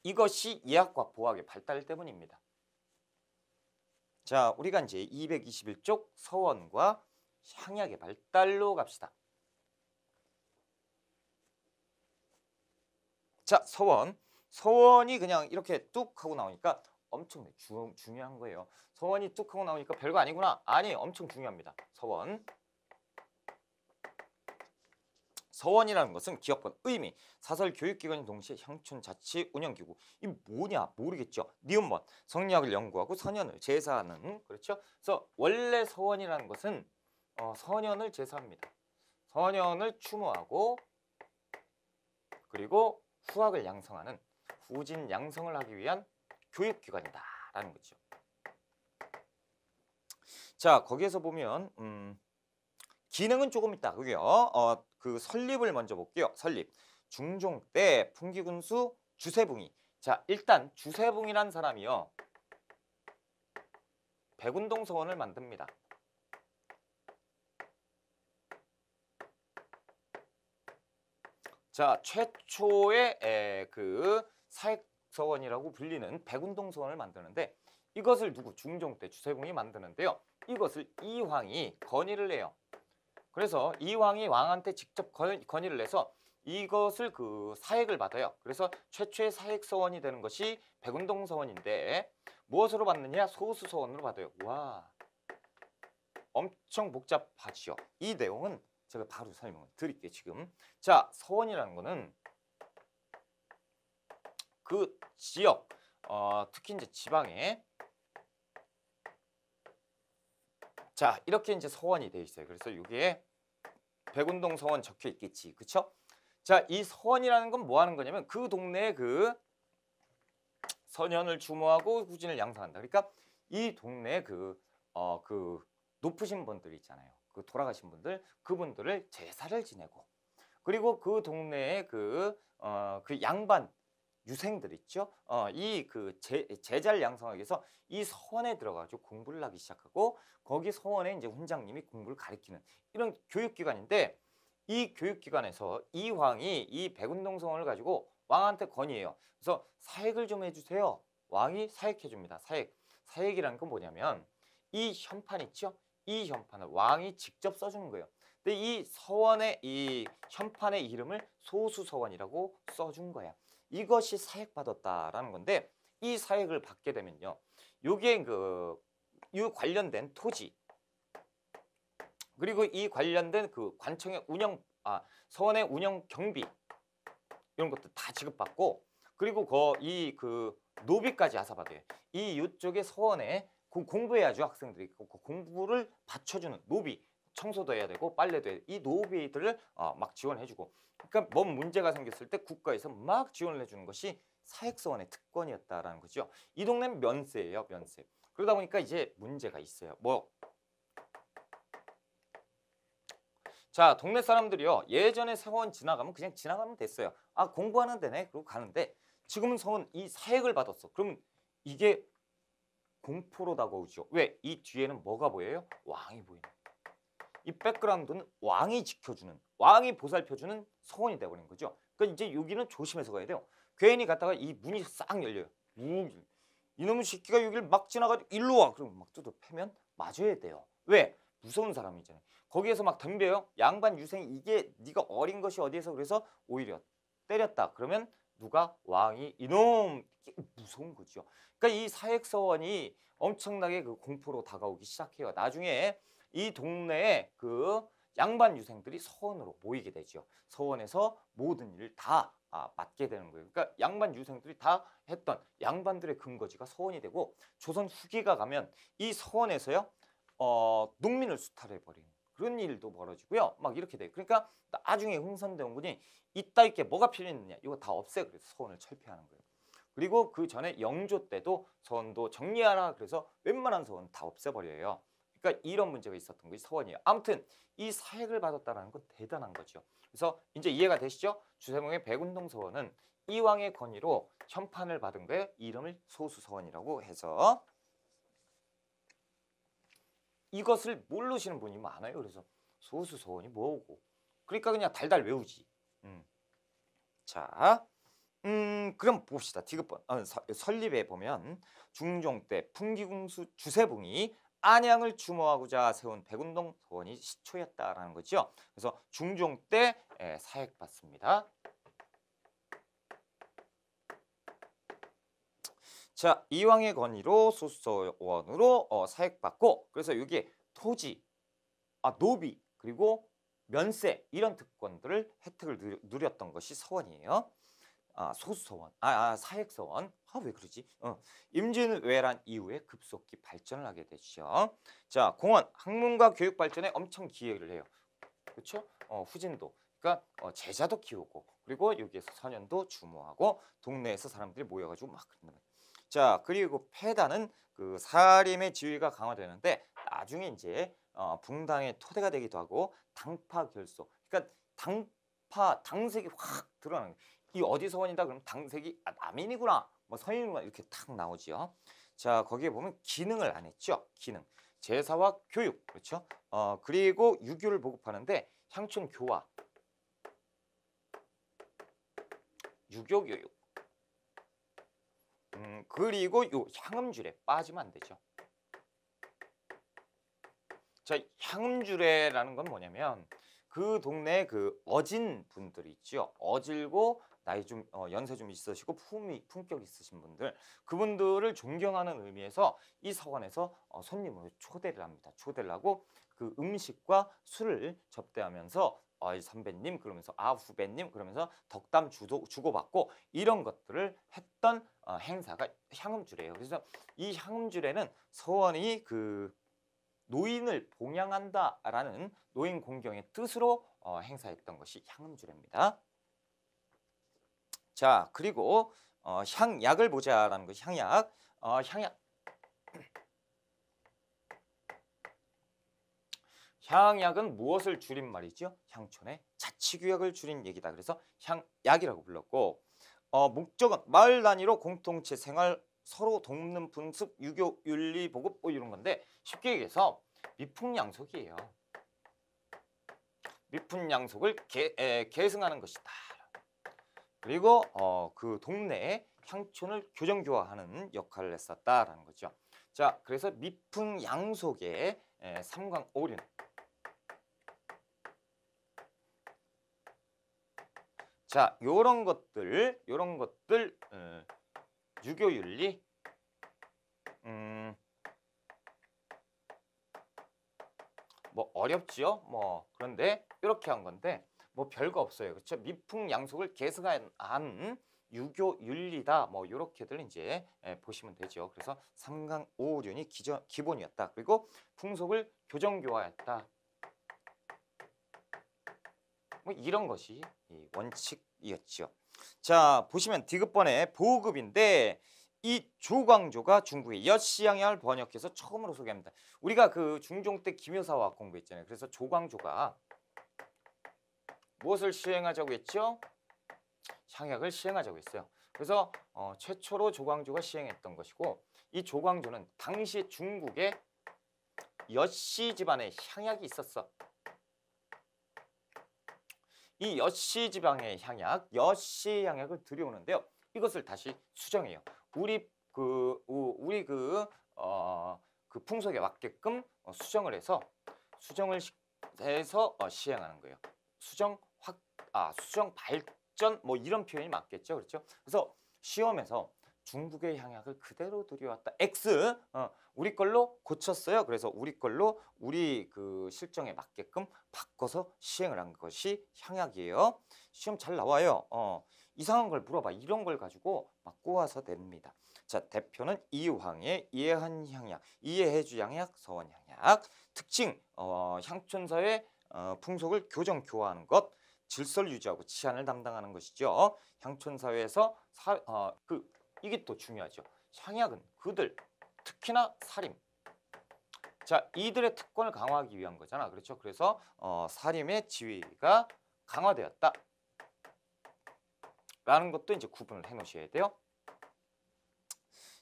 이것이 예학과 보학의 발달 때문입니다. 자, 우리가 이제 221쪽 서원과 향약의 발달로 갑시다. 자, 서원. 서원이 그냥 이렇게 뚝 하고 나오니까 엄청 중요한 거예요. 서원이 뚝 하고 나오니까 별거 아니구나. 아니, 엄청 중요합니다. 서원. 서원이라는 것은 기업권, 의미, 사설 교육기관인 동시에 형촌 자치 운영기구. 이 뭐냐 모르겠죠. 니은번 성리학을 연구하고 선현을 제사하는 그렇죠. 그래서 원래 서원이라는 것은 선현을 제사합니다. 선현을 추모하고 그리고 후학을 양성하는 후진 양성을 하기 위한 교육기관이다라는 거죠. 자, 거기에서 보면 기능은 조금 있다. 그게요. 그 설립을 먼저 볼게요. 설립. 중종 때 풍기군수 주세붕이. 자, 일단 주세붕이란 사람이요. 백운동 서원을 만듭니다. 자, 최초의 그 사획서원이라고 불리는 백운동 서원을 만드는데 이것을 누구? 중종 때 주세붕이 만드는데요. 이것을 이황이 건의를 해요. 그래서 이황이 왕한테 직접 건의를 해서 이것을 그 사획을 받아요. 그래서 최초의 사획서원이 되는 것이 백운동 서원인데 무엇으로 받느냐? 소수서원으로 받아요. 와, 엄청 복잡하죠. 이 내용은 제가 바로 설명을 드릴게요. 지금 자, 서원이라는 거는 그 지역 특히 이제 지방에 자, 이렇게 이제 서원이 돼 있어요. 그래서 이게 백운동 서원 적혀 있겠지. 그쵸? 자, 이 서원이라는 건 뭐 하는 거냐면 그 동네에 그 선현을 추모하고 후진을 양성한다. 그러니까 이 동네에 그 높으신 분들 있잖아요. 그 돌아가신 분들, 그분들을 제사를 지내고 그리고 그 동네에 그 양반 유생들 있죠. 이 그 제자를 양성하기 위해서 이 서원에 들어가지고 공부를 하기 시작하고 거기 서원에 이제 훈장님이 공부를 가르치는 이런 교육기관인데 이 교육기관에서 이황이 이 백운동 서원을 가지고 왕한테 건의해요. 그래서 사획을 좀 해주세요. 왕이 사획해 줍니다. 사획이라는 건 뭐냐면 이 현판 있죠. 이 현판을 왕이 직접 써주는 거예요. 근데 이 서원의 이 현판의 이름을 소수서원이라고 써준 거야. 이것이 사획받았다라는 건데 이 사획을 받게 되면요. 요게 이 관련된 토지 그리고 이 관련된 그 관청의 서원의 운영 경비 이런 것도 다 지급받고 그리고 그 노비까지 하사받아요. 이 이쪽에 서원에 공부해야죠. 학생들이 공부를 받쳐주는 노비 청소도 해야 되고 빨래도 해야 되고 이 노비들을 막 지원해주고 그러니까 뭔 문제가 생겼을 때 국가에서 막 지원을 해주는 것이 사획서원의 특권이었다라는 거죠. 이 동네는 면세예요. 면세. 그러다 보니까 이제 문제가 있어요. 자, 동네 사람들이요. 예전에 서원 지나가면 그냥 지나가면 됐어요. 공부하는 데네. 그러고 가는데 지금은 서원 이 사획을 받았어. 그럼 이게 공포로 다가오죠. 왜? 이 뒤에는 뭐가 보여요? 왕이 보이는. 이 백그라운드는 왕이 지켜주는, 왕이 보살펴주는 서원이 돼버린 거죠. 그러니까 이제 여기는 조심해서 가야 돼요. 괜히 갔다가 이 문이 싹 열려요. 이놈의 새끼가 여기를 막 지나가지고 일로 와. 그럼 막 뜯어 패면 맞아야 돼요. 왜? 무서운 사람이잖아요. 거기에서 막 덤벼요. 양반 유생이 이게 네가 어린 것이 어디에서 그래서 오히려 때렸다. 그러면 누가 왕이 이놈 무서운 거죠. 그러니까 이 사획서원이 엄청나게 그 공포로 다가오기 시작해요. 나중에 이 동네에 그 양반 유생들이 서원으로 모이게 되죠. 서원에서 모든 일을 다 맡게 되는 거예요. 그러니까 양반 유생들이 다 했던 양반들의 근거지가 서원이 되고 조선 후기가 가면 이 서원에서요 농민을 수탈해버리는 그런 일도 벌어지고요. 막 이렇게 돼요. 그러니까 나중에 흥선대원군이 이따 있게 뭐가 필요했느냐 이거 다 없애 그래서 서원을 철폐하는 거예요. 그리고 그 전에 영조 때도 서원도 정리하라 그래서 웬만한 서원 다 없애버려요. 그러니까 이런 문제가 있었던 것이 서원이에요. 아무튼 이 사획을 받았다는 건 대단한 거죠. 그래서 이제 이해가 되시죠? 주세몽의 백운동 서원은 이왕의 건의로 현판을 받은 거에 이름을 소수서원이라고 해서 이것을 모르시는 분이 많아요. 그래서 소수서원이 뭐고? 그러니까 그냥 달달 외우지. 자, 그럼 봅시다. 디귿번 설립에 보면 중종 때 풍기궁수 주세봉이 안양을 주모하고자 세운 백운동 서원이 시초였다라는 거죠. 그래서 중종 때 사획받습니다. 자, 이왕의 건의로 소수서원으로 사획받고 그래서 여기에 토지, 노비 그리고 면세 이런 특권들을 혜택을 누렸던 것이 서원이에요. 소수서원, 사획서원. 왜 그러지? 임진왜란 이후에 급속히 발전을 하게 되죠. 자, 공원, 학문과 교육 발전에 엄청 기여를 해요. 그렇죠? 후진도. 그러니까 제자도 키우고 그리고 여기에서 선현도 주모하고 동네에서 사람들이 모여가지고 막 그런다. 자, 그리고 폐단은 그 사림의 지위가 강화되는데 나중에 이제 붕당의 토대가 되기도 하고 당파 결속. 그러니까 당색이 확 드러나는 거예요. 이 어디 서원이다 그러면 당색이 남인이구나, 뭐 서인이구나 이렇게 탁 나오지요. 자, 거기에 보면 기능을 안 했죠. 기능. 제사와 교육. 그렇죠? 그리고 유교를 보급하는데 향촌 교화. 유교 교육. 그리고 요 향음주례 빠지면 안 되죠. 자, 향음주례라는 건 뭐냐면 그 동네에 그 어진 분들이 있죠. 어질고 나이 좀 연세 좀 있으시고 품격 있으신 분들, 그분들을 존경하는 의미에서 이 서원에서 손님으로 초대를 합니다. 초대를 하고 그 음식과 술을 접대하면서 선배님 그러면서 후배님 그러면서 덕담 주고받고 이런 것들을 했던 행사가 향음주례예요. 그래서 이 향음주례는 서원이 그 노인을 봉양한다라는 노인 공경의 뜻으로 행사했던 것이 향음주례입니다. 자, 그리고 향약을 보자라는 것이 향약. 향약은 무엇을 줄인 말이죠? 향촌의 자치구역을 줄인 얘기다. 그래서 향약이라고 불렀고 목적은 마을 단위로 공동체 생활, 서로 돕는 분습, 유교, 윤리, 보급 뭐 이런 건데 쉽게 얘기해서 미풍양속이에요. 미풍양속을 계승하는 것이다. 그리고 그 동네에 향촌을 교정교화하는 역할을 했었다라는 거죠. 자, 그래서 미풍양속의 삼광오륜. 자, 요런 것들 유교윤리 뭐 어렵지요? 뭐 그런데 이렇게 한 건데 뭐 별거 없어요. 그렇죠? 미풍양속을 계승한 유교 윤리다. 뭐 요렇게들 이제 보시면 되죠. 그래서 삼강오륜이 기본이었다. 그리고 풍속을 교정교화했다. 뭐 이런 것이 원칙이었죠. 자, 보시면 디귿번의 보급인데 이 조광조가 중국의 엿시향약을 번역해서 처음으로 소개합니다. 우리가 그 중종 때 기묘사화 공부했잖아요. 그래서 조광조가 무엇을 시행하자고 했죠? 향약을 시행하자고 했어요. 그래서 최초로 조광조가 시행했던 것이고 이 조광조는 당시 중국의 엿시 집안에 향약이 있었어. 이 엿시 지방의 향약, 엿시 향약을 들여오는데요. 이것을 다시 수정해요. 우리 그 풍속에 맞게끔 수정을 해서 시행하는 거예요. 수정 발전 뭐 이런 표현이 맞겠죠, 그렇죠? 그래서 시험에서 중국의 향약을 그대로 들여왔다. X 우리 걸로 고쳤어요. 그래서 우리 걸로 우리 그 실정에 맞게끔 바꿔서 시행을 한 것이 향약이에요. 시험 잘 나와요. 이상한 걸 물어봐. 이런 걸 가지고 막 꼬아서 냅니다. 자, 대표는 이황의 이해한 향약, 이해해주 향약, 서원 향약. 특징 향촌사회 풍속을 교정 교화하는 것, 질서를 유지하고 치안을 담당하는 것이죠. 향촌사회에서 이게 또 중요하죠. 향약은 그들, 특히나 살인. 자, 이들의 특권을 강화하기 위한 거잖아. 그렇죠? 그래서 살인의 지위가 강화되었다. 라는 것도 이제 구분을 해 놓으셔야 돼요.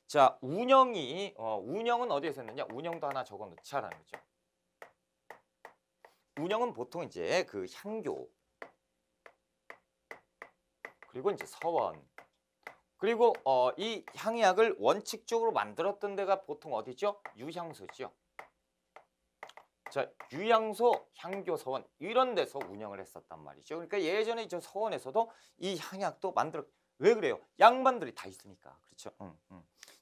자, 운영은 어디에서 했느냐? 운영도 하나 적어 놓자라는 거죠. 운영은 보통 이제 그 향교, 그리고 이제 서원, 그리고 이 향약을 원칙적으로 만들었던 데가 보통 어디죠? 유향소죠. 자, 유향소, 향교, 서원 이런 데서 운영을 했었단 말이죠. 그러니까 예전에 저 서원에서도 이 향약도 왜 그래요? 양반들이 다 있으니까. 그렇죠?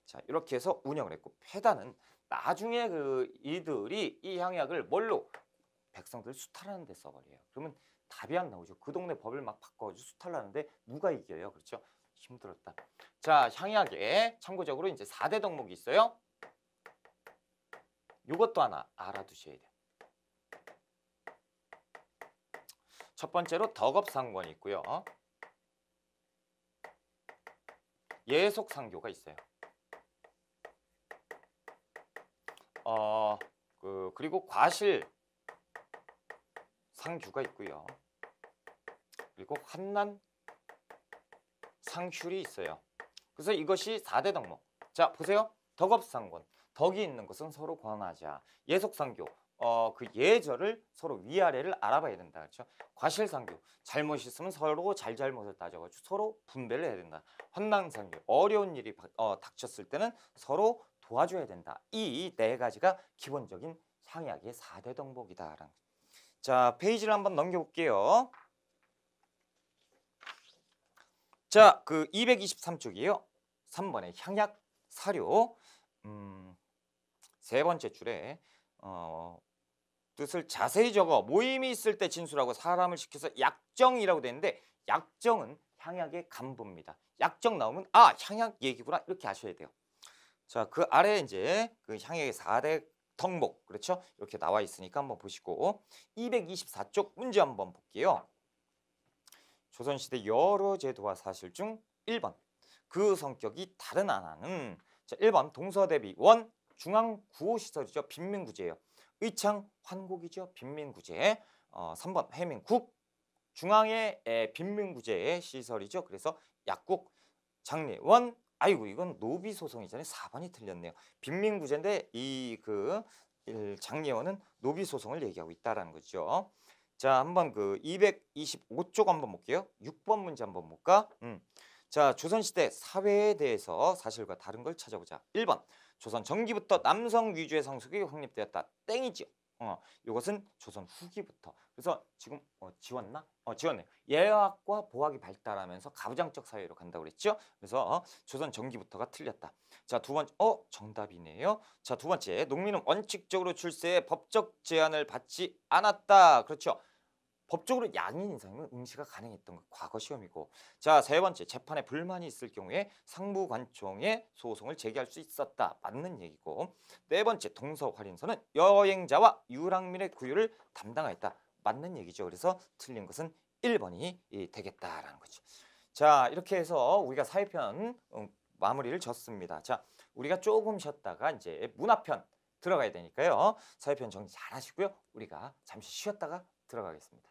자, 이렇게 해서 운영을 했고, 폐단은 나중에 이들이 이 향약을 뭘로 백성들 수탈하는 데 써버려요. 그러면 답이 안 나오죠. 그 동네 법을 막 바꿔가지고 수탈하는데 누가 이겨요? 그렇죠? 힘들었다. 자, 향약에 참고적으로 이제 4대 덕목이 있어요. 이것도 하나 알아두셔야 돼요. 첫 번째로 덕업상권이 있고요. 예속상교가 있어요. 그리고 과실 상규가 있고요. 그리고 환난 상휴이 있어요. 그래서 이것이 4대 덕목. 자, 보세요. 덕업상권. 덕이 있는 것은 서로 권하자. 예속상교. 그 예절을 서로 위아래를 알아봐야 된다. 그렇죠? 과실상교. 잘못이 있으면 서로 잘못을 따져가지고 서로 분배를 해야 된다. 환난상교. 어려운 일이 닥쳤을 때는 서로 도와줘야 된다. 이 네 가지가 기본적인 향약의 4대 덕목이다. 자, 페이지를 한번 넘겨볼게요. 자, 그 223쪽이에요. 3번에 향약 사료. 세 번째 줄에 뜻을 자세히 적어 모임이 있을 때 진술하고 사람을 시켜서 약정이라고 되는데, 약정은 향약의 간부입니다. 약정 나오면 향약 얘기구나 이렇게 아셔야 돼요. 자, 그 아래에 이제 그 향약의 4대 덕목, 그렇죠? 이렇게 나와 있으니까 한번 보시고 224쪽 문제 한번 볼게요. 조선시대 여러 제도와 사실 중 1번 그 성격이 다른 하나는, 자, 1번 동서대비 원 중앙 구호시설이죠. 빈민구제예요. 의창 환곡이죠. 빈민구제. 3번 해민국 중앙의 빈민구제의 시설이죠. 그래서 약국 장례원. 아이고, 이건 노비소송이잖아요. 4번이 틀렸네요. 빈민구제인데 장례원은 노비소송을 얘기하고 있다라는 거죠. 자, 한번 그 225쪽 한번 볼게요. 6번 문제 한번 볼까? 자, 조선시대 사회에 대해서 사실과 다른 걸 찾아보자. 1번 조선 전기부터 남성 위주의 성숙이 확립되었다. 땡이죠. 이것은 조선 후기부터. 그래서 지금 지웠나? 지웠네요. 예학과 보학이 발달하면서 가부장적 사회로 간다고 그랬죠. 그래서 조선 전기부터가 틀렸다. 자, 두 번째 정답이네요. 자, 두 번째 농민은 원칙적으로 출세에 법적 제한을 받지 않았다. 그렇죠. 법적으로 양인 이상이면 응시가 가능했던 것, 과거 시험이고. 자, 세 번째 재판에 불만이 있을 경우에 상부관청에 소송을 제기할 수 있었다. 맞는 얘기고. 네 번째 동서활인선은 여행자와 유랑민의 구유를 담당하였다. 맞는 얘기죠. 그래서 틀린 것은 1번이 되겠다라는 거죠. 자, 이렇게 해서 우리가 사회편 마무리를 졌습니다. 자, 우리가 조금 쉬었다가 이제 문화편 들어가야 되니까요. 사회편 정리 잘 하시고요. 우리가 잠시 쉬었다가 들어가겠습니다.